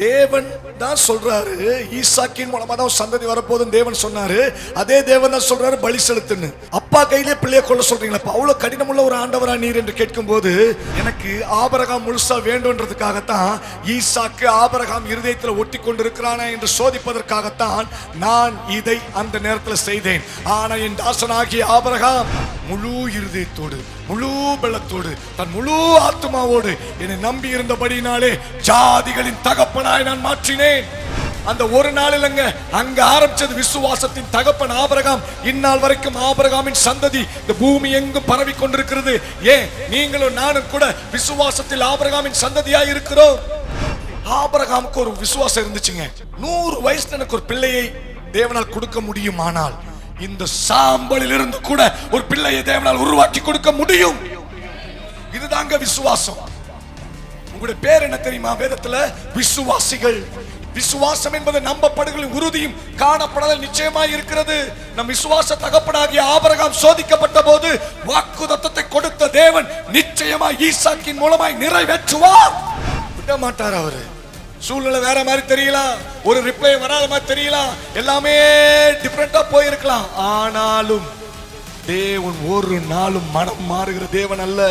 தேவன் தான் சொல்றாரு, ஈசாக்கின் மூலமா தான் சந்ததி வரப்போதும் தேவன் சொன்னாரு. அதே தேவன் தான் சொல்றாரு பலி செலுத்துன்னு. அப்பா கையிலே பிள்ளைய கொள்ள சொல்றீங்களா? அவ்வளவு கடினமுள்ள ஒரு ஆண்டவரா நீர் என்று கேட்கும் போது, எனக்கு ஆபிரகாம் முழுசா வேண்டும்ன்றதுக்காகத்தான், ஈசாக்கு ஆபிரகாம் இருதயத்தில் ஒட்டி கொண்டிருக்கிறானா என்று சோதிப்பதற்காகத்தான் நான் இதை அந்த நேரத்தில் செய்தேன். ஆனா என் தாசனாகிய ஆபிரகாம் முழு இருதயத்தோடு, முழு பலத்தோடு, தன் முழு ஆத்மாவோடு என்னை நம்பி இருந்தபடினாலே ஜாதிகளின் தகப்பனாய் நான் மாற்றினேன். அந்த ஒரு நாள் இல்லைங்க, அங்க ஆரம்பிச்சது விசுவாசத்தின் தகப்பன் ஆபிரகாம். இந்நாள் வரைக்கும் ஆபிரகாமின் சந்ததி இந்த பூமி எங்கும் பரவி கொண்டிருக்கிறது. ஏன் நீங்களும் நானும் கூட விசுவாசத்தில் ஆபிரகாமின் சந்ததியாய் இருக்கிறோம். ஆபிரகாமுக்கு ஒரு விசுவாசம் இருந்துச்சுங்க. 100 வயசுல எனக்கு ஒரு பிள்ளையை தேவனால் கொடுக்க முடியுமானால், இந்த சாம்பலில் இருந்து கூட ஒரு பிள்ளையை தேவனால் உருவாக்கி கொடுக்க முடியும். இதுதாங்க விசுவாசம். உங்களுடைய பேர் என்ன தெரியுமா? வேதத்துல விசுவாசிகள். விசுவாசம் என்பது நம்பப்படுகிற உறுதியும் காணப்படாத நிச்சயமாய் இருக்கிறது. நம் விசுவாச தகப்பனாகிய ஆபிரகாம் சோதிக்கப்பட்ட போது வாக்குத்தத்தத்தை கொடுத்த தேவன் நிச்சயமாய் ஈசாக்கின் மூலமாய் நிறைவேற்றுவார். விட மாட்டார் அவரு. சூழ்நிலை வேற மாதிரி தெரியலாம், ஒரு ரிப்ளை வராத மாதிரி தெரியலாம், எல்லாமே டிஃபரெண்டா போயிருக்கலாம். ஆனாலும் தேவன் ஒரு நாளும் மனம் மாறுகிற தேவன் அல்ல.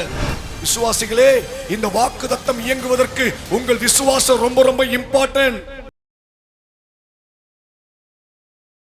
விசுவாசிகளே, இந்த வாக்குத்தத்தம் இயங்குவதற்கு உங்கள் விசுவாசம் ரொம்ப ரொம்ப இம்பார்ட்டன்ட்.